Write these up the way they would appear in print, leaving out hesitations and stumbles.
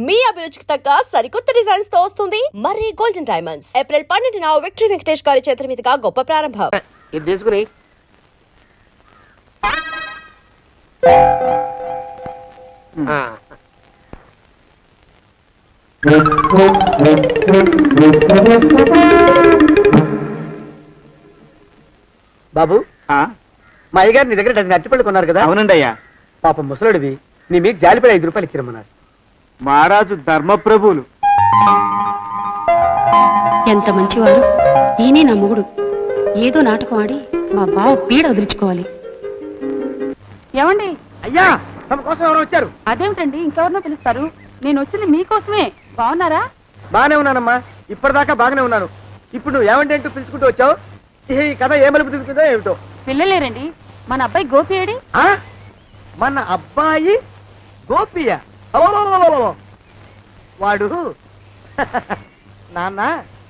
మీ అభిరుచికి తగ్గ సరికొత్త డిజైన్స్ తో వస్తుంది మర్రి గోల్డెన్ డైమండ్స్. ఏప్రిల్ 12న విక్టరీ వెంకటేష్ గారి చేతుల మీదుగా గొప్ప ప్రారంభం. ఇది తీసుకుని బాబు మా అయ్యగారు నీ దగ్గర డజన్ అరటిపళ్ళు కొన్నారు కదా? అవునండి అయ్యా. పాపం ముసలుడివి, నీ మీకు జాలిపడి 5 రూపాయలు ఇచ్చిరమ్మన్నారు. మహారాజు ధర్మప్రభువులు. ఎంత మంచివారు. ఈయనే నా మొగుడు. ఏదో నాటకం ఆడి మా బావ పీడ వదిలించుకోవాలి. ఏమండి? అయ్యా, తమ కోసం ఎవరో వచ్చారు. అదేమిటండి, ఇంకెవరినో పిలుస్తారు? నేను వచ్చింది మీకోసమే. బాగున్నారా? బాగానే ఉన్నానమ్మా, ఇప్పటిదాకా బాగానే ఉన్నాను. ఇప్పుడు నువ్వు ఏమంటే అంటూ పిలుచుకుంటూ వచ్చావు. ఈ కథ ఏ మలుపు తిరుగుతుందో ఏమిటో. పిల్లలేరండి. మన అబ్బాయి గోపి ఏడి? మన అబ్బాయి గోపియ? వాడు నాన్న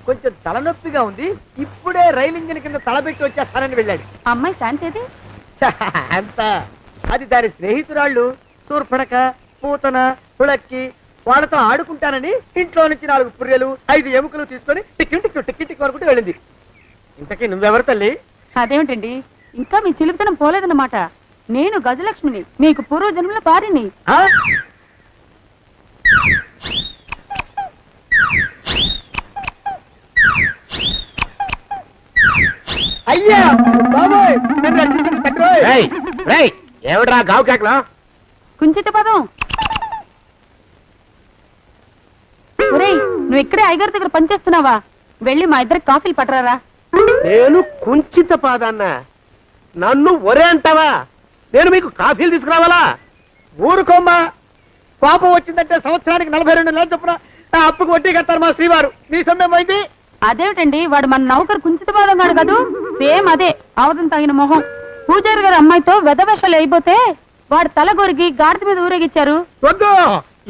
కొంచెం తలనొప్పిగా ఉంది, ఇప్పుడే రైలు ఇంజిన్ కింద తలబెట్టి వచ్చేస్తానని వెళ్ళాడు. అమ్మాయి శాంతి అంత అది దాని స్నేహితురాళ్ళు సూర్పణక, పూతన, పుళక్కి వాళ్ళతో ఆడుకుంటానని ఇంట్లో నుంచి 4 పుర్రెలు 5 ఎముకలు తీసుకొని టిక్కి వరకు వెళ్ళింది. ఇంతకీ నువ్వెవరు తల్లి? అదేమిటండి, ఇంకా మీ చిలుపుతనం పోలేదన్నమాట. నేను గజలక్ష్మిని, మీకు పూర్వజన్మల పారిని. అయ్యా బాబోయ్, నన్ను రక్షించండి తండ్రోయ్. ఏమిట్రా గావు కేకలో? కుంచిత పదం. ఒరేయ్, నువ్వు ఇక్కడే అయ్యగారి దగ్గర పనిచేస్తున్నావా? వెళ్ళి మా ఇద్దరికి కాఫీలు పట్టరారా. నేను కుంచిత పాదాన్న, నన్ను ఒరే అంటావా? నేను మీకు కాఫీలు తీసుకురావాలా? ఊరుకోమ్మా, కోపం వచ్చిందంటే సంవత్సరానికి 42 నెలలు చొప్పున అప్పుకు వడ్డీ కట్టారు మా శ్రీవారు. నీ సొమ్మేం పోయింది? అదేమిటండి, వాడు మన నౌకరు కుంచిత పాదం గాడు కదూ. సేమ్ అదే, అవధం తగిన మొహం. పూజారి గారి అమ్మాయితో వెధవేషాలు అయిపోతే వాడు తల గొరిగి గాడిద మీద ఊరేగిచ్చారు. వద్దు,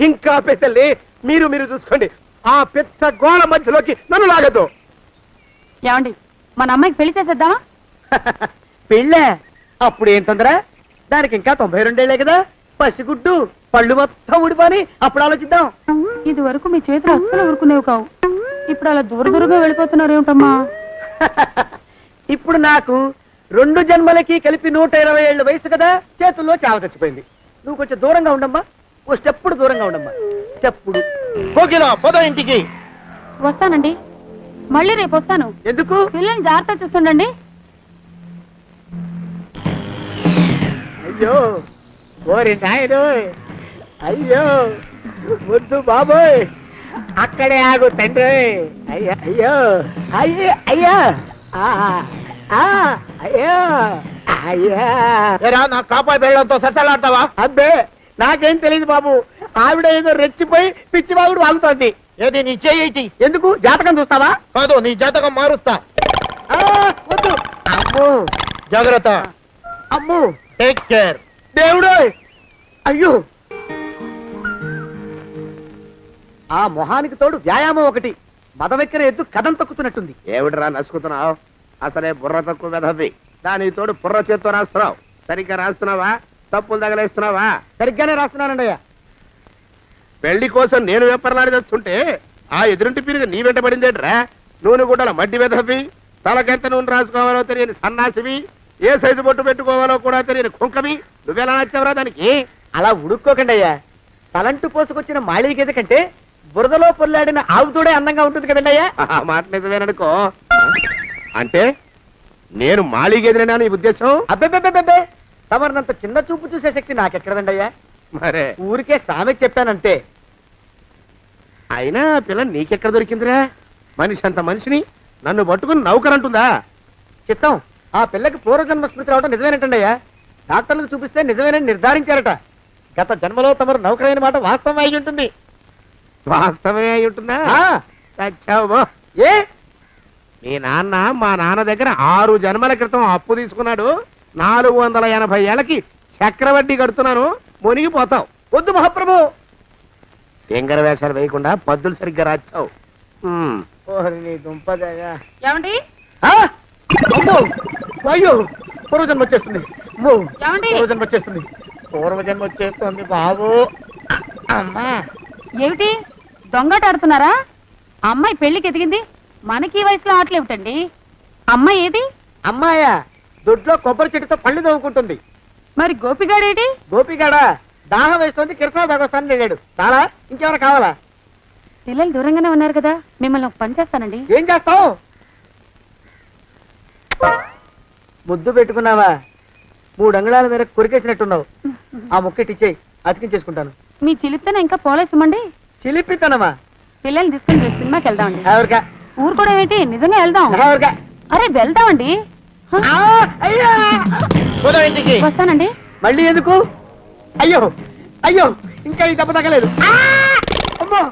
ఇంకా పెద్దల్ని మీరు చూసుకోండి. ఆ పెద్ద గోళ మధ్యలోకి నన్ను లాగద్దు. ఏమండి, మన అమ్మాయికి పెళ్లి చేసేద్దామా? పెళ్ళే? అప్పుడు ఏం తొందర? దానికి ఇంకా 92 ఏళ్లే కదా. పసిగుడ్డు పళ్ళు మొత్తం ఊడిపోని అప్పుడు ఆలోచిద్దాం. ఇది వరకు మీ చేతులు అస్సలు ఊరుకునేవి కావు. ఇప్పుడు అలా దూరంగా వెళ్ళిపోతున్నారు ఏమిటమ్మా? ఇప్పుడు నాకు 2 జన్మలకి కలిపి 120 ఏళ్ల వయసు కదా, చేతుల్లో చావ చచ్చిపోయింది. నువ్వు కొంచెం దూరంగా ఉండమ్మా, ఓ స్టెప్పుడు దూరంగా ఉండమ్మా. స్టెప్పుడు పోదో ఇంటికి. వస్తానండి, మళ్ళీ రేపు వస్తాను. ఎందుకు? పిల్లల్ని జాగ్రత్త చూస్తుండండి. అయ్యో ఓరి నాయను, అయ్యో వద్దు బాబోయ్, అక్కడే ఆగు తండ్రి. అయ్యా అయ్యో అయ్యో అయ్యా అయ్యో అయ్యా. నా కాపాయి బెళ్ళంతో సత్తలాడతావా? అబ్బే, నాకేం తెలియదు బాబు. ఆవిడ ఏదో రెచ్చిపోయి పిచ్చివాగుడు వాగుతోంది. ఏది నీ చేయి? ఎందుకు? జాతకం చూస్తావా? కాదు, నీ జాతకం మారుస్తా. వద్దు. అమ్మో, జాగ్రత్త. అమ్మో, టేక్ కేర్. దేవుడు. అయ్యో, ఆ మొహానికి తోడు వ్యాయామం ఒకటి. మదవెక్కిన ఎద్దు కథం తొక్కుతున్నట్టుంది. ఏమిటిరా నసుకుతున్నావు? అసలే బుర్ర తక్కువ వెధవి. దానికి తోడు బుర్ర చేత్తో రాస్తున్నావు. సరిగ్గా రాస్తున్నావా? తప్పులు తగలేస్తున్నావా? సరిగ్గానే రాస్తున్నానండి అయ్యా. పెళ్లి కోసం నేను వెప్పర్లాడి చేస్తుంటే ఆ ఎదురింటి పిరిగి నీ వెంట పడిందేట్రా? నూనె గుడ్డల మడ్డి వెధవి, తలకెంత నూనె రాసుకోవాలో తెలియని సన్నాసివి, ఏ సైజు బొట్టు పెట్టుకోవాలో కూడా తెలియని కుంకవి. నువ్వెలా నచ్చావురా దానికి? అలా ఉడుక్కోకండి అయ్యా. తలంటు పోసుకొచ్చిన మాళీ గేదె కంటే బురదలో పొల్లాడిన ఆవు తోడే అందంగా ఉంటుంది కదండి అయ్యా. ఆ మాట నిజమేననుకో. అంటే నేను మాళీగేదినా నీ ఉద్దేశం? అబ్బెబ్బెబ్బెబ్బే, తమరినంత చిన్న చూపు చూసే శక్తి నాకెక్కడదండి అయ్యా. మరే ఊరికే సామె చెప్పానంతే. అయినా పిల్ల నీకెక్కడ దొరికిందిరా? మనిషి అంత మనిషిని నన్ను పట్టుకుని నౌకరంటుందా? చిత్తం, ఆ పిల్లకి పూర్వజన్మ స్మృతి రావడం నిజమేనటండి అయ్యా. డాక్టర్లకు చూపిస్తే నిజమేనని నిర్ధారించారట. గత జన్మలో తమరు నౌకరైన మాట వాస్తవం అయి ఉంటుంది. వాస్తవమే అయి ఉంటుందా? చచ్చావు. ఏ? మీ నాన్న మా నాన్న దగ్గర 6 జన్మల క్రితం అప్పు తీసుకున్నాడు. 480 ఏళ్ళకి చక్రవడ్డీ కడుతున్నాను. మునిగిపోతావు. వద్దు మహాప్రభు. ఎంగర వేషాలు వేయకుండా పద్దులు సరిగ్గా రాచావు. ఏమండి? అయ్యో, పూర్వజన్మ వచ్చేస్తుంది. ఏమండి? పూర్వజన్మ వచ్చేస్తుంది. పూర్వజన్మ వచ్చేస్తుంది బాబు. అమ్మా, ఏమిటి దొంగట ఆడుతున్నారా? అమ్మాయి పెళ్లికి ఎదిగింది, మనకి ఈ వయసులో ఆటలేమిటండి? అమ్మాయి ఏది? అమ్మాయా దొడ్లో కొబ్బరి చెట్టుతో పళ్ళు తవ్వుకుంటుంది. మరి గోపిగాడేటి? గోపిగాడ దాహం వేస్తుంది, కిరసా దాగొస్తానని వెళ్ళాడు. చాలా ఇంకేమైనా కావాలా? పిల్లలు దూరంగానే ఉన్నారు కదా, మిమ్మల్ని ఒక పని చేస్తానండి. ఏం చేస్తావు? ముద్దు పెట్టుకున్నావా? 3 అంగుళాల మేర కొరికేసినట్టున్నావు. ఆ ముక్కటిచ్చేయి, అతికించేసుకుంటాను. మీ చిలిపితేనే ఇంకా పోలేసమండి. చిలిపితనమా? పిల్లల్ని తీసుకుని రేపు సినిమాకి వెళ్దామండి. ఎవరికా? ఊరు కూడా ఏంటి, నిజంగా వెళ్దాం. ఎవరికా? అరే వెళ్దామండి. హ, అయ్యా పోదాం ఇంటికి. వస్తానండి. మళ్ళీ ఎందుకు? అయ్యో అయ్యో ఇంకా ఈ దెబ్బ తగ్గలేదు. అమ్మో!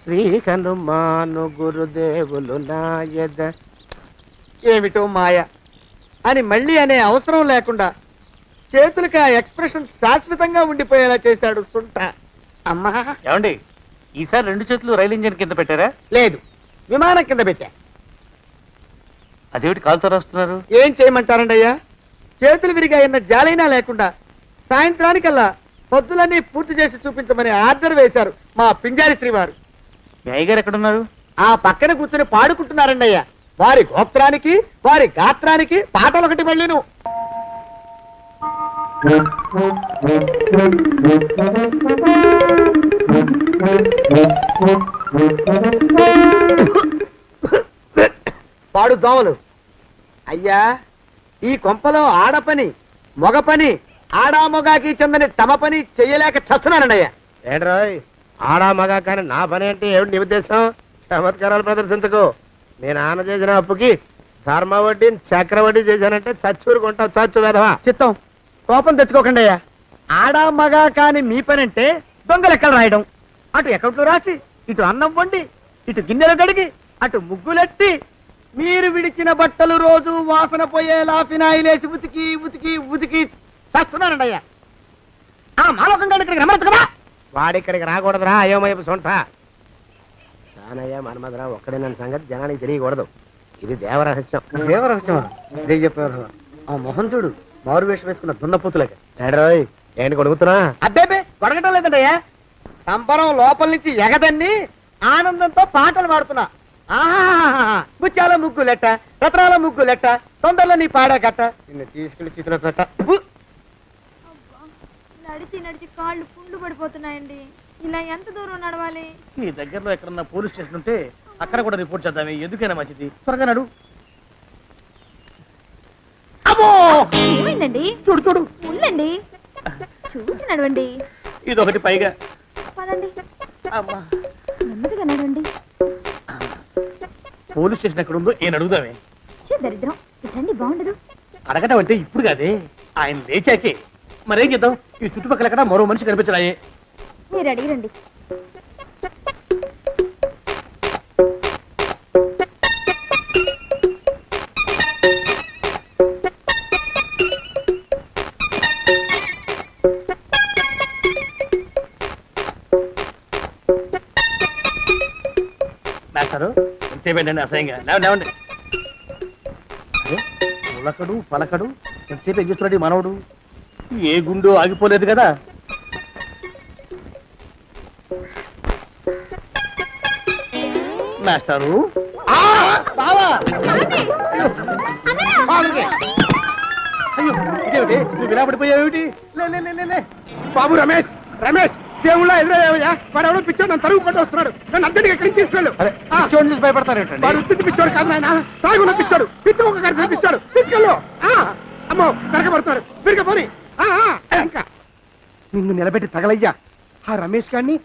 శ్రీ హనుమాను గురుదేవులు నాయద. ఏమిటో మాయ అని మళ్ళీ అనే అవసరం లేకుండా చేతులకి ఆ ఎక్స్ప్రెషన్ శాశ్వతంగా ఉండిపోయేలా చేశాడు సుంట. అమ్మా ఏమండి, ఈసారి 2 చేతులు రైలు ఇంజిన్ కింద పెట్టారా? లేదు, విమానం కింద పెట్టా. అదేమిటి కాలుతో రాస్తున్నారు? ఏం చేయమంటారండి అయ్యా? చేతులు విరిగాయన్న జాలైనా లేకుండా సాయంత్రానికల్లా పొద్దులన్నీ పూర్తి చేసి చూపించమని ఆర్డర్ వేశారు మా పింజారి శ్రీవారు. మీ అయ్యగారు ఎక్కడున్నారు? ఆ పక్కన కూర్చొని పాడుకుంటున్నారండి అయ్యా. వారి గోత్రానికి వారి గాత్రానికి పాటలు ఒకటి మళ్ళీను. పాడు దోమలు. అయ్యా ఈ కొంపలో ఆడపని మొగ పని ఆడా మొగాకి చెందని తమ పని చెయ్యలేక చస్తున్నానండి అయ్యా. ఏంట్రాయ్ ఆడా మగా కానీ నా పని అంటే ఏమిటి నీ ఉద్దేశం? చమత్కారాలు ప్రదర్శించకు. మీ నాన్న చేసిన అప్పుకి ధర్మ వడ్డీ చక్ర వడ్డీ చేశానంటే చచ్చూరు కొంటావు, చచ్చు వెధవా. చిత్తం కోపం తెచ్చుకోకండి అయ్యా. ఆడా మగా కాని మీ పని అంటే దొంగ లెక్కలు రాయడం. అటు అకౌంట్లో రాసి, ఇటు అన్నం వండి, ఇటు గిన్నెలు కడిగి, అటు ముగ్గులెట్టి, మీరు విడిచిన బట్టలు రోజు వాసన పోయేలా ఫినాయిలేసి ఉతికి ఉతికి ఉతికి చస్తున్నానండి అయ్యా. ఆ మాలోకం గారి ఇక్కడికి రమ్మచ్చు కదా. వాడిక్కడికి రాకూడదురా అయోమయపు సొంట. సానయ్య మన్మధరా ఒక్కడే నన్ను సంగతి జనానికి తెలియకూడదు. ఇది దేవరహస్యం. దేవరహస్యం చెప్పారు. ఆ మొహం చూడు, మారు వేషం వేసుకున్న దున్నపోతులకి. ఏడ్రోయ్ ఏంటి కొడుకుతున్నా? అబ్బేబే కొడగటం లేదండి అయ్యా. సంబరం లోపల నుంచి ఎగదన్ని ఆనందంతో పాటలు పాడుతున్నా. ఆహా ముత్యాల ముగ్గులెట్ట, రత్నాల ముగ్గులెట్ట, తొందరలో నీ పాడా కట్ట, నిన్ను తీసుకెళ్లి చిత్ర పెట్ట. నడిచి నడిచి కాళ్ళు పుండ్లు పడిపోతున్నాయండి. ఇలా ఎంత దూరం నడవాలి? ఈ దగ్గరలో ఎక్కడన్నా పోలీస్ స్టేషన్ ఉంటే అక్కడ కూడా రిపోర్ట్ చేద్దామే, ఎందుకైనా మంచిది. త్వరగా నడు. అమ్మో ఏమైందండి? చూడు చూడు. ఉండండి, చూసి నడవండి. ఇదొకటి పైగా. పదండి, అమ్మా, నెమ్మదిగా నడవండి. పోలీస్ స్టేషన్ ఎక్కడ ఉందో ఏం అడుగుదామే. ఛీ, దరిద్రం. ఇటండి బాగుండదు. అడగటం అంటే ఇప్పుడు కాదే, ఆయన లేచాకే. మరేం చేద్దాం, ఈ చుట్టుపక్కల ఎక్కడ మరో మనిషి కనిపించడాయే. మీరు అడిగిరండి. మాస్టారు ఎంతసేపేంటండి అసహ్యంగా? లేవండి లేవండి. అరే పులకడు పలకడు, ఎంతసేపు ఏం చేస్తున్నాడు ఈ మనవడు? ఏ గుండు ఆగిపోలేదు కదా. మాస్టారు అయ్యో ఇదేమిటి, నువ్వు ఇలా పడిపోయావేమిటి? లే లే లే, లే లే. బాబు రమేష్, రమేష్ దేవుళ్ళ ఎదురయ్యా. వాడు ఎవడో పిచ్చోడు నన్ను తరుగు కొట్టి వస్తున్నాడు. నన్ను అద్దెకి ఎక్కడికి తీసుకెళ్ళు. అరే పిచ్చోడిని చూసి భయపడతారేంటండి? వాడు ఉత్తి పిచ్చోడు కాదు నాయన, తాగున్న పిచ్చోడు, పిచ్చి ఒక కలిసిన పిచ్చోడు. తీసుకెళ్ళు. అమ్మో వెనకబడుతున్నాడు, విరిగపోని. ఇంకా నిన్ను నిలబెట్టి తగలయ్యా. ఆ రమేష్ గారిని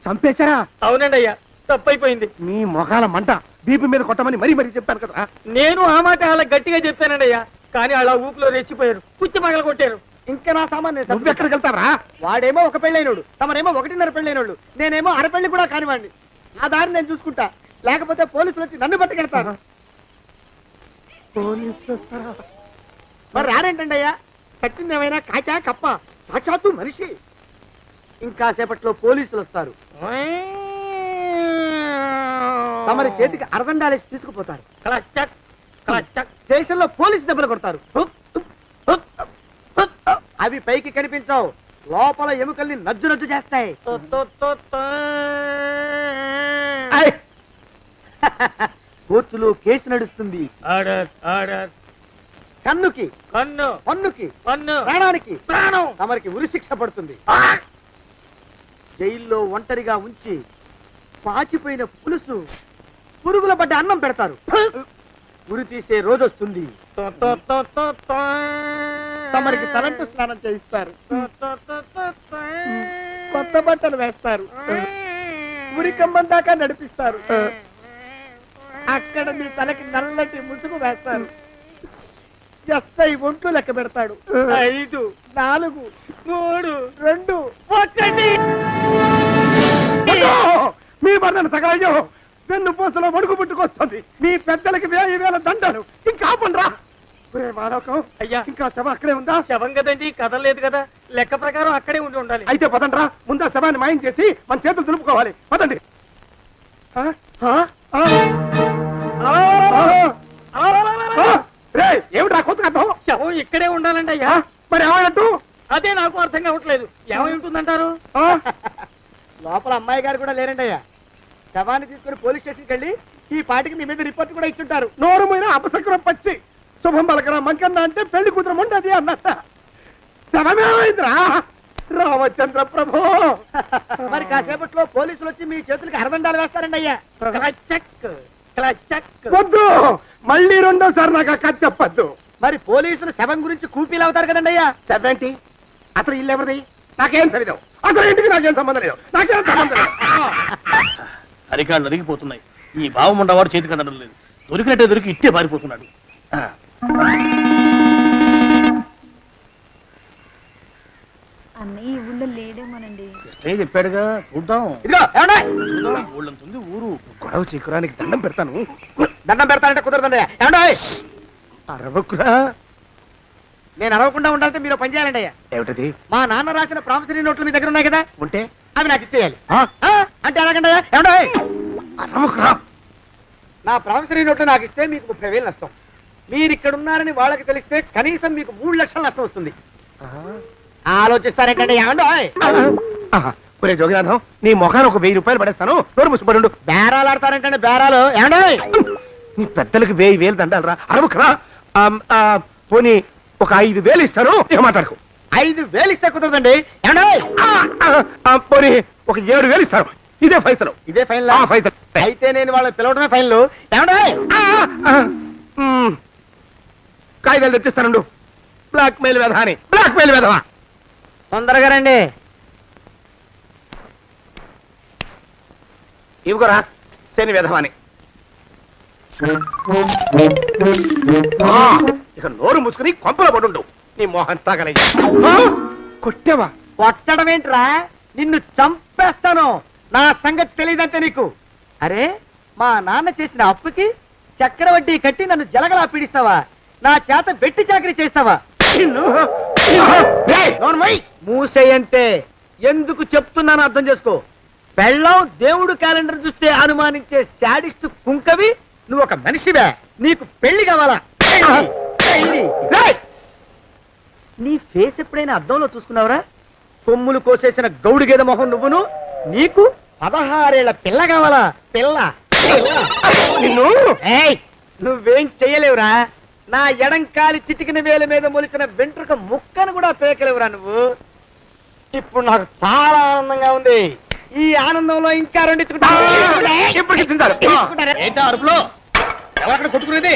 చంపేశారా? అవునండి అయ్యా, తప్పైపోయింది. మీ మొఖాల మంట బీపీ మీద కొట్టమని మరీ మరీ చెప్పాను కదా. నేను ఆ మాట అలా గట్టిగా చెప్పానండి అయ్యా, కానీ అలా ఊపిలో రెచ్చిపోయారు, పుచ్చి పగల కొట్టారు. ఇంకా నా సామాన్ నువ్వు ఎక్కడికి వెళ్తావరా? వాడేమో ఒక పెళ్ళైనోడు, తమరేమో 1.5 పెళ్ళైనోళ్ళు, నేనేమో అరపెళ్ళి కూడా కానివ్వండి. ఆ దారి నేను చూసుకుంటా, లేకపోతే పోలీసులు వచ్చి నన్ను పట్టుకెళ్తారు. పోలీసులు వస్తారా? మరి రారేంటండి అయ్యా, సచ్చింది ఏమైనా కాచా కప్ప, సాక్షాత్తు మనిషి. ఇంకా సేపట్లో పోలీసులు వస్తారు, తమరి చేతికి అరదండాలేసి తీసుకుపోతారు. స్టేషన్ లో పోలీసు దెబ్బలు కొడతారు. అవి పైకి కనిపించవు, లోపల ఎముకల్ని నజ్జు నజ్జు చేస్తాయి. కోర్టులో కేసు నడుస్తుంది. కన్నుకి కన్ను పన్నుకి పన్ను ప్రాణానికి ప్రాణం తమరికి ఉరిశిక్ష పడుతుంది. జైల్లో ఒంటరిగా ఉంచి పాచిపోయిన పులుసు, పురుగుల పడ్డ అన్నం పెడతారు. ఉరి తీసే రోజు వస్తుంది. తమరికి తలంటు స్నానం చేయిస్తారు, కొత్త బట్టలు వేస్తారు, ఉరికంబం దాకా నడిపిస్తారు. అక్కడ మీ తలకి నల్లటి ముసుగు వేస్తారు. ఎస్ఐ ఒంట్లు లెక్క పెడతాడు. 5 4 3 2 1. మీ వర్ణన సగాయో వెన్ను పూసలో వణుకు పుట్టుకొస్తుంది. మీ పెద్దలకి 1000 దండాలు. ఇంకా ఆపండ్రా. అయ్యా ఇంకా శవం అక్కడే ఉందా? శవం కదండి, కదలేదు కదా, లెక్క ప్రకారం అక్కడే ఉండి ఉండాలి. అయితే పదండ్రా, ముందా శవాన్ని మాయం చేసి మన చేతులు దులుపుకోవాలి. పదండి. ఏమిట్రా కొత్త కథ? శవం ఇక్కడే ఉండాలండి అయ్యా. మరి ఏమైనట్టు? అదే నాకు అర్థం కావట్లేదు. ఏమై ఉంటుందంటారు? లోపల అమ్మాయి గారు కూడా లేరండి అయ్యా. శవాన్ని తీసుకుని పోలీస్ స్టేషన్కి వెళ్ళి ఈ పాటికి మీ మీద రిపోర్ట్ కూడా ఇచ్చుంటారు. నోరు మీద అపశకునం పచ్చి శుభం పలకరా మంకన్న అంటే పెళ్లి కూతురం ఉండదు అన్నట్ట. శవమేమైందిరా రామచంద్ర ప్రభు? మరి కాసేపట్లో పోలీసులు వచ్చి మీ చేతులకి అరదండాలు వేస్తారండి అయ్యా. వద్దు, మళ్ళీ రెండోసారి నాకు ఆ కథ చెప్పద్దు. మరి పోలీసులు శవం గురించి కూపీలు అవుతారు కదండి అయ్యా. సెవెంటీ అసలు ఇల్లు ఎవరిది? నాకేం తెలీదు. అసలు ఇంటికి నాకేం సంబంధం లేదు. నాకేం సంబంధం లేదు. అరికాళ్ళు అరిగిపోతున్నాయి. ఈ బావముండవాడు చేతికి అందడం లేదు. దొరికినట్టే దొరికి ఇట్టే పారిపోతున్నాడు. అన్నయ్య ఈ ఊళ్ళో లేడేమోనండి. స్టేజ్ చెప్పాడుగా, చూద్దాం. ఇదిగో ఏమండి? ఊళ్ళంతుంది ఊరు. గొడవ చీకురానికి దండం పెడతాను. దండం పెడతానంటే కుదరదండి అయ్యా. ఏమండి? అరవకురా. నేను అరవకుండా ఉండాలంటే మీరు పని చేయాలండి అయ్యా. ఏమిటది? మా నాన్న రాసిన ప్రామిసరీ నోట్లు మీ దగ్గర ఉన్నాయి కదా, ఉంటే అవి నాకు ఇచ్చేయాలి. అంటే ఎలాగండి అయ్యా? ఏమండి? అరవకురా. నా ప్రామిసరీ నోట్లు నాకు ఇస్తే మీకు 30,000 నష్టం. మీరు ఇక్కడ ఉన్నారని వాళ్ళకి తెలిస్తే కనీసం మీకు 3 లక్షల నష్టం వస్తుంది. ఆలోచిస్తారేంటండి? ఏమండి? ఒరే జోగినాథం, నీ మొఖాన్ని ఒక 1000 రూపాయలు పడేస్తాను. నోరు ముసుపడు. బేరాలు ఆడతారేంటండి? బేరాలు ఏమండి? నీ పెద్దలకి 1000 దండాలరా. అరవకురా. పోనీ ఒక 5,000 ఇస్తాను. ఏమాటాడుకో. 5,000 ఇస్తే కుదరదండి. ఏమండి? పోనీ ఒక 7,000 ఇస్తాను. ఇదే ఫైసలు. ఇదే ఫైన్ ఫైసలు. అయితే నేను వాళ్ళని పిలవడమే ఫైన్లు. ఏమండి? కాగితాలు తెచ్చిస్తానుండు. బ్లాక్ మెయిల్ వెధవాని. బ్లాక్ మెయిల్ వెధవా. తొందరగా రండి. ఇవిగోరా శని వెధవాని. ఇక నోరు ముసుకుని కొంపలో పడుండు. నీ మోహన్ తాగలయ్యా. కొట్టావా? కొట్టడం ఏంట్రా? నిన్ను చంపేస్తాను. నా సంగతి తెలియదంటే నీకు. అరే, మా నాన్న చేసిన అప్పుకి చక్రవడ్డీ కట్టి నన్ను జలగలా పీడిస్తావా? నా చేత వెట్టి చాకరీ చేస్తావా? మూసేయంతే. ఎందుకు చెప్తున్నాను అర్థం చేసుకో. పెళ్ళం దేవుడు క్యాలెండర్ చూస్తే అనుమానించే శాడిస్ట్ కుంకవి నువ్వు ఒక మనిషివే. నీకు పెళ్లి కావాలా? పెళ్లి. నీ ఫేస్ ఎప్పుడైనా అద్దంలో చూసుకున్నావురా? కొమ్ములు కోసేసిన గౌడు గేదె మొహం నువ్వును. నీకు 16 ఏళ్ల పిల్ల కావాలా? పిల్ల. నిన్ను నువ్వేం చెయ్యలేవురా. నా ఎడంకాలి చిటికిన వేల మీద మొలిచిన వెంట్రుక ముక్కను కూడా పేకలేవురా నువ్వు. ఇప్పుడు నాకు చాలా ఆనందంగా ఉంది. ఈ ఆనందంలో ఇంకా ఏంటా అరుపులో? ఎవరక్కడ కొట్టుకునేది?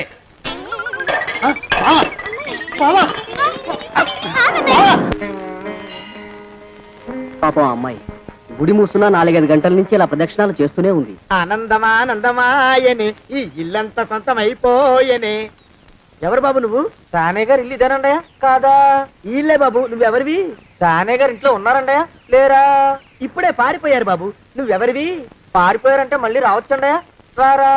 పాపం అమ్మాయి గుడి మూసున్న 4-5 గంటల నుంచి ఇలా ప్రదక్షిణాలు చేస్తూనే ఉంది. ఆనందమానందమాయని ఈ ఇల్లంతా సొంతం అయిపోయనే. ఎవరు బాబు నువ్వు? సానే గారు ఇల్లు ఇదేనండయా? కాదా? ఇల్లే బాబు. నువ్వెవరివి? సానే గారు ఇంట్లో ఉన్నారండయా? లేరా? ఇప్పుడే పారిపోయారు బాబు. నువ్వెవరివి? పారిపోయారంటే మళ్ళీ రావచ్చండయా? రారా.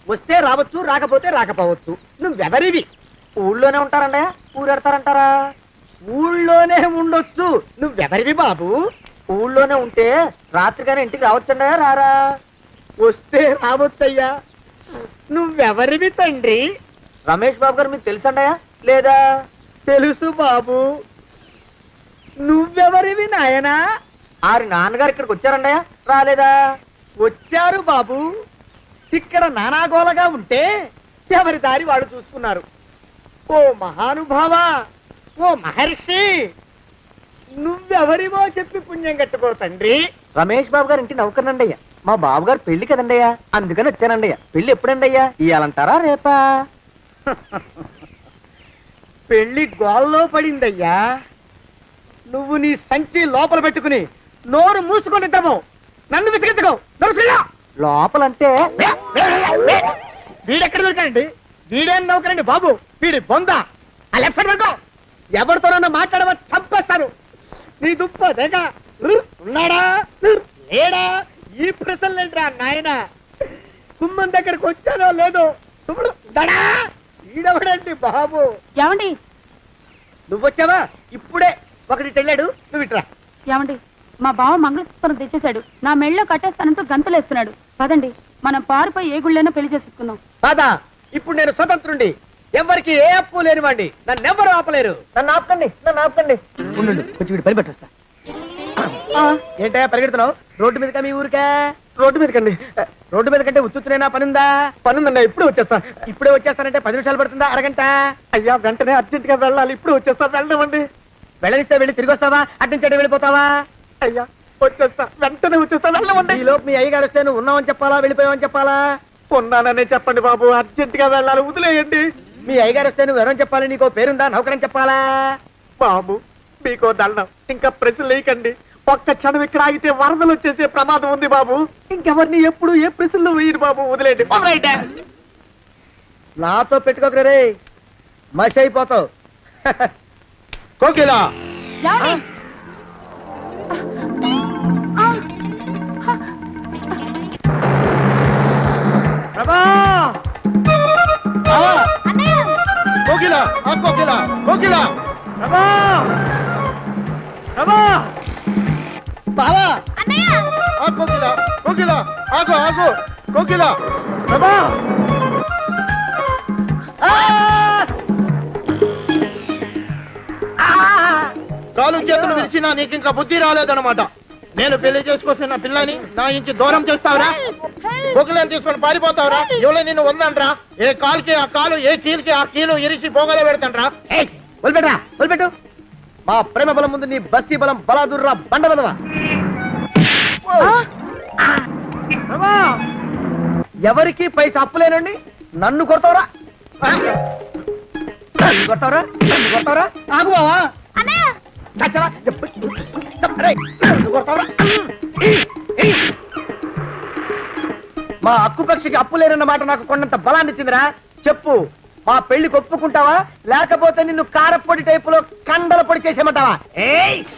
వస్తే రావచ్చు, రాకపోతే రాకపోవచ్చు. నువ్వెవరివి? ఊళ్ళోనే ఉంటారండయా? ఊరెడతారంటారా? ఊళ్ళోనే ఉండొచ్చు. నువ్వెవరివి బాబు? ఊళ్ళోనే ఉంటే రాత్రిగానే ఇంటికి రావచ్చండయా? రారా. వస్తే రావచ్చయ్యా. నువ్వెవరివి తండ్రి? రమేష్ బాబు గారు మీకు తెలుసండయా? లేదా? తెలుసు బాబు. నువ్వెవరివి నాయనా? ఆరి నాన్నగారు ఇక్కడికి వచ్చారండయ్యా? రాలేదా? వచ్చారు బాబు. ఇక్కడ నానాగోలగా ఉంటే ఎవరి దారి వాళ్ళు చూసుకున్నారు. ఓ మహానుభావ, ఓ మహర్షి, నువ్వెవరివో చెప్పి పుణ్యం కట్టుకో తండ్రి. రమేష్ బాబు గారు ఇంటి నౌకర్నండయ్యా. మా బాబు గారు పెళ్లి కదండయ్యా, అందుకని వచ్చానండయ్యా. పెళ్లి ఎప్పుడండయ్యా? ఇయ్యాలంటారా రేపా? పెళ్లి గోల్లో పడిందయ్యా. నువ్వు నీ సంచి లోపల పెట్టుకుని నోరు మూసుకొని నిద్రపో. నన్ను విసిగించుకో. లోపలంటే వీడెక్కడ దొరికాడండి? వీడేం నౌకరండి బాబు, వీడి బొంద. ఆ లెఫ్ట్ సైడ్ పడుకో. ఎవరితోనన్నా మాట్లాడవా చంపేస్తాను. నీ దుప్ప దేక ఉన్నాడా లేడా? ఈ ప్రశ్నలేంట్రా నాయన. కుమ్మం దగ్గరకు వచ్చానో లేదో చూడు. దడా ఈడవడండి బాబు. ఏమండి నువ్వొచ్చావా? ఇప్పుడే ఒకటి వెళ్ళాడు. నువ్వు ఇట్రా. ఏమండి మా బావ మంగళసూత్రం తెచ్చేశాడు. నా మెళ్ళో కట్టేస్తానంటూ గంతులేస్తున్నాడు. పదండి మనం పారిపోయి ఏ గుళ్ళైనా పెళ్లి చేసేసుకుందాం. కాదా? ఇప్పుడు నేను స్వతంత్రుండి, ఎవరికి ఏ అప్పు లేనివాడి. నన్ను ఎవరు ఆపలేరు. నన్ను ఆపకండి, నన్ను ఆపకండి. ఉండు, కొంచెం వీడు పని పెట్టొస్తా. ఏంటయ్యా పరిగెడుతున్నావు? రోడ్డు మీదకా మీ ఊరికా? రోడ్డు మీదకండి. రోడ్డు మీద కంటే ఉత్తునేనా? పనుందా? పనుందన్నా. ఇప్పుడే వచ్చేస్తా. ఇప్పుడే వచ్చేస్తానంటే 10 నిమిషాలు పడుతుందా? అరగంట? అయ్యా వెంటనే అర్జెంట్ గా వెళ్ళాలి. ఇప్పుడు వచ్చేస్తా. వెళ్ళమండి. వెళ్ళనిస్తే వెళ్ళి తిరిగి వస్తావా? అడ్డించండి వెళ్ళిపోతావా? అయ్యా వచ్చేస్తా, వెంటనే వచ్చేస్తా. వెళ్ళమండి. ఈ లోపు మీ అయ్యగారు వస్తే నువ్వు ఉన్నావని చెప్పాలా, వెళ్ళిపోయావని చెప్పాలా? ఉన్నాననే చెప్పండి బాబు, అర్జెంట్ గా వెళ్ళాలి. వదిలేయండి. మీ అయ్యగారు వస్తే నువ్వు ఎవరని చెప్పాలి? నీకో పేరుందా? నౌకరని చెప్పాలా? బాబు మీకో దండం, ఇంకా ప్రశ్నలు వేయకండి. ఒక్క క్షణం ఇక్కడ ఆగితే వరదలు వచ్చేసే ప్రమాదం ఉంది బాబు. ఇంకెవరిని ఎప్పుడు ఏ ప్రశ్నలు వేయరు బాబు. వదిలేండి. నాతో పెట్టుకోకరే రే, మషి అయిపోతావు. కోకిలా ఏమండి? ప్రభా! కోకిలా కోకిలా కోకిలా ప్రభా! ప్రభా! బావా! కోకిలా కోకిలా ఆగు ఆగు కోకిలా. ప్రభా! ఆ! కాలు చేతులు విరిచినా నీకు ఇంకా బుద్ధి రాలేదన్నమాట. నేను పెళ్లి చేసుకొస్తున్న పిల్లని నా ఇంటి దూరం చేస్తావురా? బొగ్గులను తీసుకొని పారిపోతావురా? ఎవరో నిన్ను ఉందంట్రా? ఏ కాలుకి ఆ కాలు, ఏ కీలుకి ఆ కీలు ఇరిచి బొగలో పెడతాంట్రా? వదిలిపెట్టరా, వదిలిపెట్టు. మా ప్రేమ బలం ముందు నీ బస్తీ బలం బలాదుర్రా బండ బలవా. ఎవరికి పైసా అప్పులేనండి నన్ను కొడతావురా? కొడతావురా? కొడతావురా? ఆగు బావా. చచ్చరా? రేయ్, నన్ను కొడతావురా? మా అక్కుపక్షికి అప్పు లేరన్న మాట నాకు కొండంత బలాన్ని ఇచ్చిందిరా. చెప్పు, మా పెళ్లికి ఒప్పుకుంటావా, లేకపోతే నిన్ను కారపొడి టైపులో కండల పొడి చేసేమంటావా?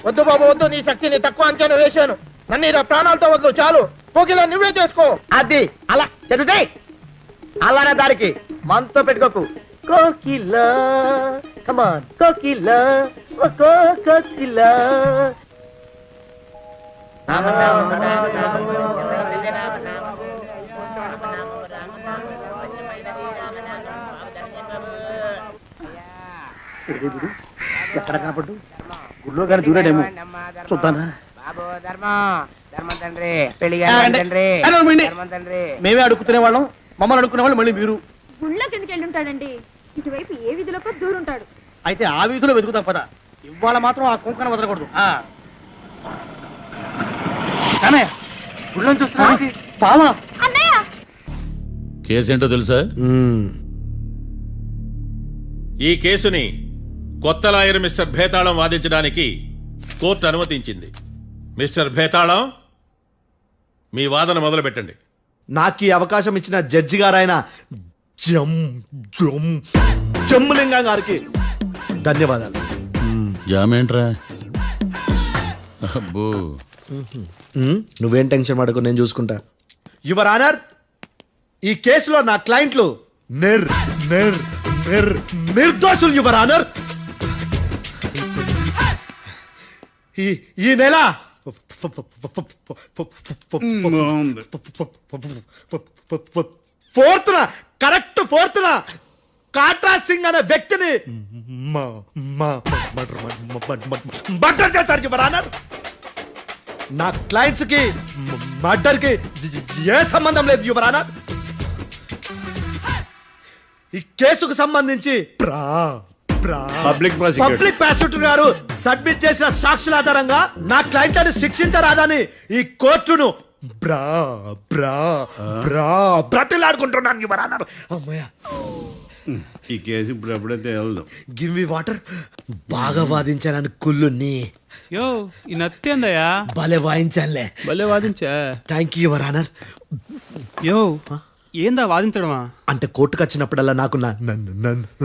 వద్దు బాబు వద్దు, నీ శక్తిని తక్కువ అంచనా వేశాను. నన్ను ఇలా ప్రాణాలతో వద్దు, చాలు. కోకిలా నువ్వే చేసుకో. అది అలా చదివితే అలానే దారికి మనతో పెట్టుకోకు. కోకిలా కమాన్ కోకిలా, ఓ కోకిలా. ఎక్కడ కనపడ్డు? గుళ్ళో కానీ దూరాడేమో, చూద్దానా? మేమే అడుగుతునే వాళ్ళం, మమ్మల్ని అడుక్కునే వాళ్ళు మళ్ళీ మీరు. గుళ్ళకి ఎందుకు వెళ్ళి ఉంటాడండి? ఇటువైపు ఏ వీధిలోకి దూరుంటాడు. అయితే ఆ వీధిలో వెతుకుతాం పద. ఇవాళ మాత్రం ఆ కుంకన వదలకూడదు. గుళ్ళని చూస్తున్నా పావా. కేసేంటో తెలుసా? ఈ కేసుని కొత్త లాయర్ మిస్టర్ భేతాళం వాదించడానికి కోర్టు అనుమతించింది. మిస్టర్ భేతాళం, మీ వాదన మొదలు పెట్టండి. నాకు ఈ అవకాశం ఇచ్చిన జడ్జి గారైన జమ్ములింగం గారికి ధన్యవాదాలు. జామేంట్రా? అబ్బో, నువ్వేం టెన్షన్ పడకు, నేను చూసుకుంటా. యువర్ ఆనర్, ఈ కేసులో నా క్లయింట్లు నిర్దోషులు యువర్ ఆనర్. ఈ నెల 4th correct 4th Katra Singh అనే వ్యక్తిని మర్డర్ చేశారు యువర్ ఆనర్. నా క్లయింట్స్ కి మర్డర్ కి ఏ సంబంధం లేదు యువర్ ఆనర్. ఈ కేసుకు సంబంధించి పబ్లిక్ పబ్లిక్ ప్రాసిక్యూటర్ గారు సబ్మిట్ చేసిన సాక్షుల ఆధారంగా నా క్లయింట్లను శిక్షించరాదని ఈ కోర్టును బ్రతిలాడుకుంటున్నాను యువర్ ఆనర్. అమ్మయ్య, ఈ కేసు ఇప్పుడు ఎప్పుడైతే వెళ్దాం. Give me water. బాగా వాదించానని కుళ్ళుని యో ఈ నత్తేందయ్యా భలే వాయించానులే. భలే వాదించా. Thank you your honour. యో ఏందా వాదించడమా? అంటే కోర్టుకు వచ్చినప్పుడల్లా నాకు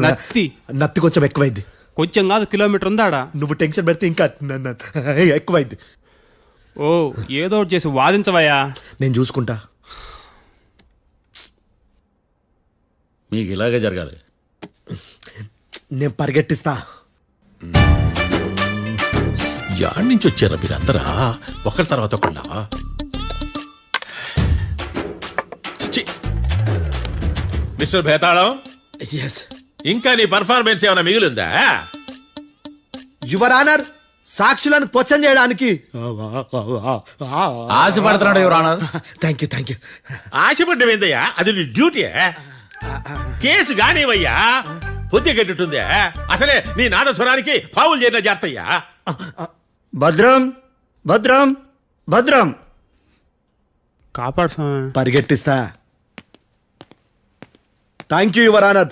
నత్తి నత్తి కొంచెం ఎక్కువైంది. కొంచెం కాదు కిలోమీటర్ ఉందాడా. నువ్వు టెన్షన్ పెడితే ఇంకా ఎక్కువైంది. ఓ ఏదో ఒకటి చేసి వాదించవయ్యా. నేను చూసుకుంటా. మీకు ఇలాగే జరగాలి. నేను పరిగెట్టిస్తా. యాడ్ నుంచి వచ్చారా మీరందరా ఒకరి తర్వాత ఒకళ్ళ? మిస్టర్ భేతాళం, ఎస్ ఇంకా నీ పర్ఫార్మెన్స్ ఏమైనా మిగిలిందా? యువర్ ఆనర్, సాక్షులను క్వశ్చన్ చేయడానికి ఆశపడుతున్నాడు యువర్ ఆనర్. Thank you. ఆశపడ్డం ఏందయ్యా, అది నీ డ్యూటీ. కేసు గానివయ్యా, పొద్దు గట్టుందే. అసలే నీ నాదస్వరానికి పావులు చేరిన జాగ్రత్తయ్యా. భద్రం భద్రం భద్రం కాపాడు స్వామి. పరిగెట్టిస్తా. Thank you your honour.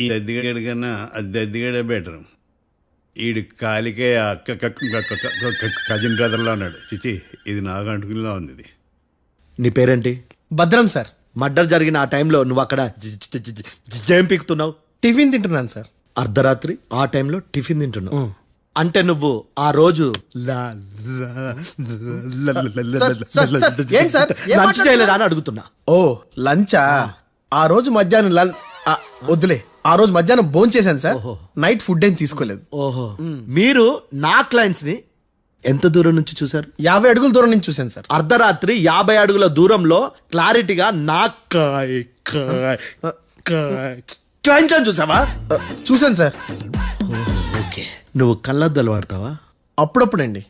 ఈ దద్దిగడ కన్నా అది దద్దిగడే బెటర్. ఈడు కాలికే కజిన్ బ్రదర్లో ఉన్నాడు. చిచి, ఇది నాకు అంటుకునిలా ఉంది. ఇది నీ పేరేంటి? భద్రం సార్. మర్డర్ జరిగిన ఆ టైంలో నువ్వు అక్కడ ఏం పీకుతున్నావు? టిఫిన్ తింటున్నాను సార్. అర్ధరాత్రి ఆ టైంలో టిఫిన్ తింటున్నావు అంటే నువ్వు ఆ రోజు లంచ్ చేయలేదా అని అడుగుతున్నా. ఓ లంచా? ఆ రోజు మధ్యాహ్నం వద్దులే, ఆ రోజు మధ్యాహ్నం భోజనం చేశాను సార్. నైట్ ఫుడ్ ఏం తీసుకోలేదు. ఓహో, మీరు నా క్లయింట్స్ ని ఎంత దూరం నుంచి చూసారు? 50 అడుగుల దూరం నుంచి చూశాను సార్. అర్ధరాత్రి 50 అడుగుల దూరంలో క్లారిటీగా నా క్లయింట్స్ చూసావా? చూశాను సార్. ఓకే, నువ్వు కళ్ళద్దాలు వాడతావా? అప్పుడప్పుడండి.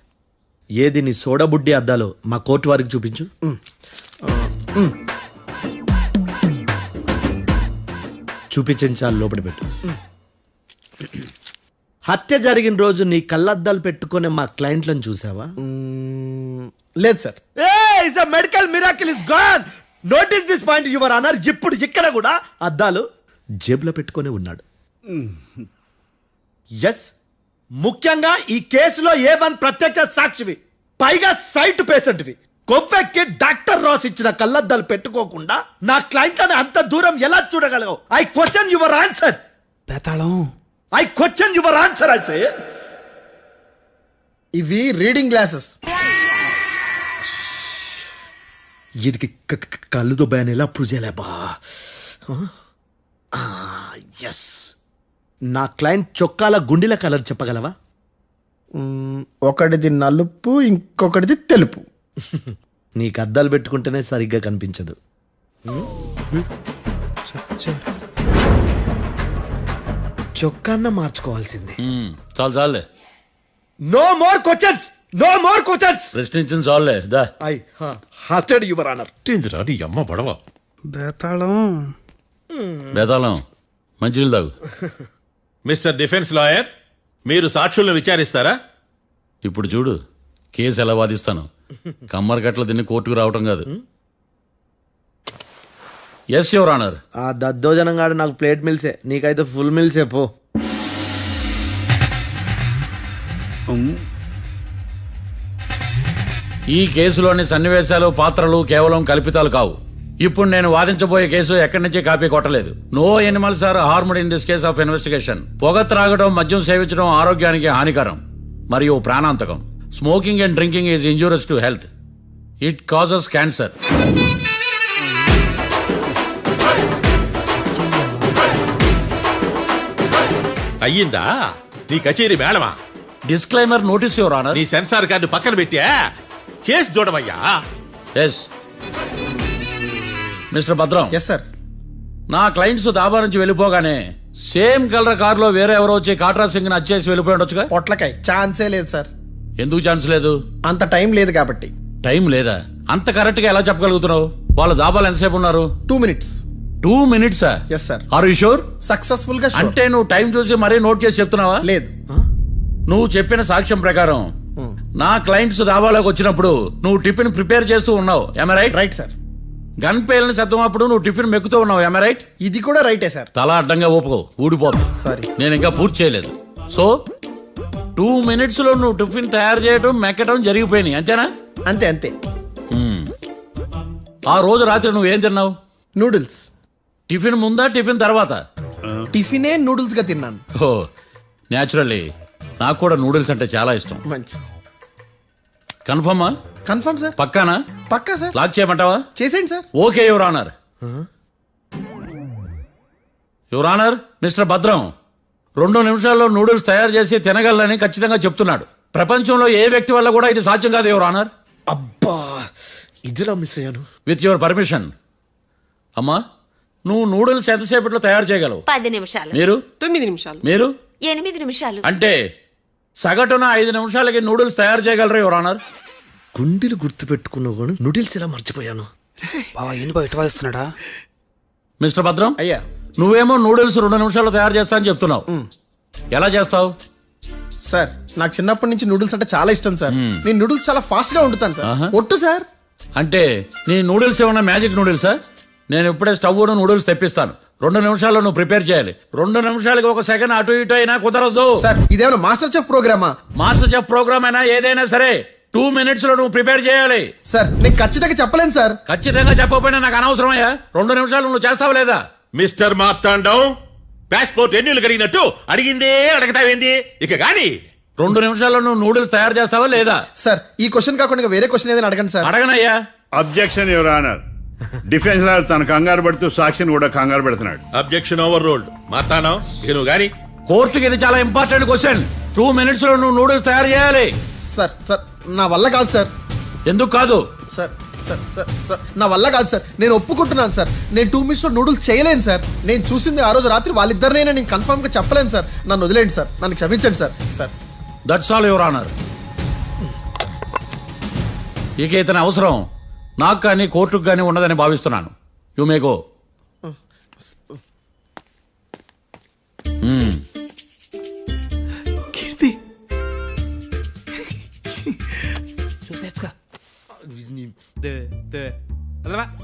ఏది నీ సోడబుడ్డి అద్దాలు మా కోర్టు వారికి చూపించు. చూపించాలి, లోపల పెట్టు. హత్య జరిగిన రోజు నీ కళ్ళద్దాలు పెట్టుకునే మా క్లయింట్లను చూసావా? లేదు sir. Medical miracle is gone. Notice this point your honour. ఇప్పుడు ఇక్కడ కూడా అద్దాలు జేబులో పెట్టుకొని ఉన్నాడు. ఎస్, ముఖ్యంగా ఈ కేసులో A1 ప్రత్యక్ష సాక్షివి, పైగా సైట్ పేషెంట్వి. కొవ్వెక్కి డాక్టర్ రాస్ ఇచ్చిన కళ్ళద్దాలు పెట్టుకోకుండా నా క్లయింట్లను అంత దూరం ఎలా చూడగలవు? I question your answer. బేతాళం, I question your answer. I say ఇవి రీడింగ్ గ్లాసెస్. వీడికి కళ్ళు దుబ్బాయని ఎలా ప్రూవ్ చేయలేబా? ఎస్, నా క్లయింట్ చొక్కాల గుండెల కలర్ చెప్పగలవా? ఒకటిది నలుపు, ఇంకొకటిది తెలుపు. నీకు అద్దాలు పెట్టుకుంటేనే సరిగ్గా కనిపించదు. చొక్కాన్న మార్చుకోవాల్సింది. చాలు చాలులే, no more questions, no more questions. ప్రశ్నించింది చాలులే. దా ఐ హార్టెడ్ యువర్ ఆనర్. నీ అమ్మ పడవ. బేతాళం బేతాళం, మంచినీళ్ళు తాగు. మిస్టర్ డిఫెన్స్ లాయర్, మీరు సాక్షులను విచారిస్తారా? ఇప్పుడు చూడు కేసు ఎలా వాదిస్తాను. కమ్మరి కట్ల తిని కోర్టుకు రావటం కాదు. Yes your honour. ఆ దద్దోజనం గాడు నాకు ప్లేట్ మిల్సే, నీకైతే ఫుల్ మిల్సే. పో. ఈ కేసులోని సన్నివేశాలు, పాత్రలు కేవలం కల్పితాలు కావు. ఇప్పుడు నేను వాదించబోయే కేసు ఎక్కడి నుంచి కాపీ కొట్టలేదు. No animals are harmed in this case of investigation. పొగ త్రాగడం, మద్యం సేవించడం ఆరోగ్యానికి హానికరం మరియు ప్రాణాంతకం. Smoking and drinking is injurious to health. It causes cancer. అయ్యిందా నీ కచేరీ మేడమా? Disclaimer notice your honour. నీ సెన్సార్ కార్డు పక్కన పెట్టా కేసు చూడమయ్యా. Yes mister Bhadram. Yes sir. నా క్లయింట్స్ దాబా నుంచి వెళ్ళిపోగానే సేమ్ కలర్ కారులో వేరే ఎవరో వచ్చి కాట్రా సింగ్ ని వచ్చేసి వెళ్ళిపోయి ఉండొచ్చుగా. పొట్లకాయ ఛాన్సే లేదు సార్. ఎందుకు ఛాన్స్ లేదు? అంత టైం లేదు కాబట్టి. టైం లేదా? అంత కరెక్ట్ గా ఎలా చెప్పగలుగుతున్నావు? వాళ్ళు దాబాలు ఎంతసేపు ఉన్నారు? 2 minutes. 2 minutes? Yes sir. Are you sure? Successful గా sure. అంటే నువ్వు టైం చూసి మరీ నోట్ చేసి చెప్తున్నావా? లేదు. నువ్వు చెప్పిన సాక్ష్యం ప్రకారం నా క్లయింట్స్ దాబాలోకి వచ్చినప్పుడు నువ్వు టిఫిన్ ప్రిపేర్ చేస్తూ ఉన్నావు. ఎమ రైట్? Right sir. గన్ పేలిన శబ్దం అప్పుడు నువ్వు టిఫిన్ మెక్కుతూ ఉన్నావు. ఎమ రైట్? ఇది కూడా రైటే సార్. తల అడ్డంగా ఊపుకో, ఊడిపోతుంది. సారీ. నేను ఇంకా పూర్తి చేయలేదు. సో 2 minutes లో నువ్వు టిఫిన్ తయారు చేయడం మెక్కడం జరిగిపోయినాయి, అంతేనా? అంతే అంతే. ఆ రోజు రాత్రి నువ్వేం తిన్నావు? నూడిల్స్. టిఫిన్ ముందా టిఫిన్ తర్వాత? టిఫినే నూడిల్స్ గా తిన్నాను. ఓ న్యాచురల్లీ నాకు కూడా నూడిల్స్ అంటే చాలా ఇష్టం. మంచి. కన్ఫర్మా? Confirm sir. పక్కానా? పక్కా సార్. లాక్ చేయమంటావా? చేసేయండి sir. Okay your honour. Your honour, mister Bhadram 2 నిమిషాల్లో నూడిల్స్ తయారు చేసి తినగలని ఖచ్చితంగా చెప్తున్నాడు. ప్రపంచంలో ఏ వ్యక్తి వల్ల కూడా ఇది సాధ్యం కాదు యువర్ ఆనర్. అబ్బా, ఇదిలా మిస్ అయ్యాను. With your permission. అమ్మా, నువ్వు నూడిల్స్ ఎంతసేపట్లో తయారు చేయగలవు? 10 నిమిషాలు. మీరు? 9 నిమిషాలు. మీరు? 8 నిమిషాలు. అంటే సగటున 5 నిమిషాలకి నూడిల్స్ తయారు చేయగలరు యువర్ ఆనర్. గుండెలు గుర్తు పెట్టుకున్నావు కానీ నూడిల్స్ ఇలా మర్చిపోయాను. బావా ఏంటి బావ ఇటు వాయిస్తున్నాడా? మిస్టర్ భద్రం, అయ్యా, నువ్వేమో నూడిల్స్ 2 నిమిషాల్లో తయారు చేస్తా అని చెప్తున్నావు. ఎలా చేస్తావు? సార్ నాకు చిన్నప్పటి నుంచి నూడిల్స్ అంటే చాలా ఇష్టం సార్. నేను నూడిల్స్ చాలా ఫాస్ట్ గా వండుతాను సార్. ఒట్టు సార్. అంటే నీ నూడిల్స్ ఏమన్నా మ్యాజిక్ నూడిల్సా? నేను ఇప్పుడే స్టవ్ నూడిల్స్ తెప్పిస్తాను. 2 నిమిషాల్లో నువ్వు ప్రిపేర్ చేయాలి. 2 నిమిషాలకి 1 సెకండ్ అటు ఇటు అయినా కుదరదు. సార్ ఇదేమన్నా మాస్టర్ చెఫ్ ప్రోగ్రామా? మాస్టర్ చెఫ్ ప్రోగ్రామ్ అయినా ఏదైనా సరే 2 minutes లో నువ్వు ప్రిపేర్ చేయాలి. సార్ నేను ఖచ్చితంగా చెప్పలేను సార్. ఖచ్చితంగా చెప్పకపోయినా నాకు అనవసరమయ్యా. 2 నిమిషాలు నువ్వు చేస్తావా లేదా? మిస్టర్ మార్తాండం, పాస్పోర్ట్ ఎన్నిలు కడిగినట్టు అడిగిందే అడగతావేంది? ఇక గాని 2 నిమిషాల్లో నువ్వు నూడిల్స్ తయారు చేస్తావా లేదా? సార్ ఈ క్వశ్చన్ కాకుండా ఇంకా వేరే క్వశ్చన్ ఏదైనా అడగండి సార్. అడగనయ్యా. Objection your honour. Defence lawyer తన కంగారు పడుతూ సాక్షిని కూడా కంగారు పెడుతున్నాడు. Objection over ruled. మార్తాండం, ఇక నువ్వు గాని. కోర్టుకి ఇది చాలా ఇంపార్టెంట్ క్వశ్చన్. 2 minutes లో నువ్వు నూడిల్స్ తయారు చేయాలి. సార్ సార్ నా వల్ల కాదు సార్. ఎందుకు కాదు? సార్ సార్ సార్ సార్ నా వల్ల కాదు సార్. నేను ఒప్పుకుంటున్నాను సార్. నేను 2 minutes లో నూడిల్స్ చేయలేను సార్. నేను చూసింది ఆ రోజు రాత్రి వాళ్ళిద్దరినైనా నేను కన్ఫర్మ్ గా చెప్పలేను సార్. నన్ను వదిలేండి సార్. నన్ను క్షమించండి sir. Sir that's all your honour. ఇక ఇతని అవసరం నాకు కానీ కోర్టుకు కానీ ఉండదని భావిస్తున్నాను. You may go. కీర్తి చూసి నేర్చుకో.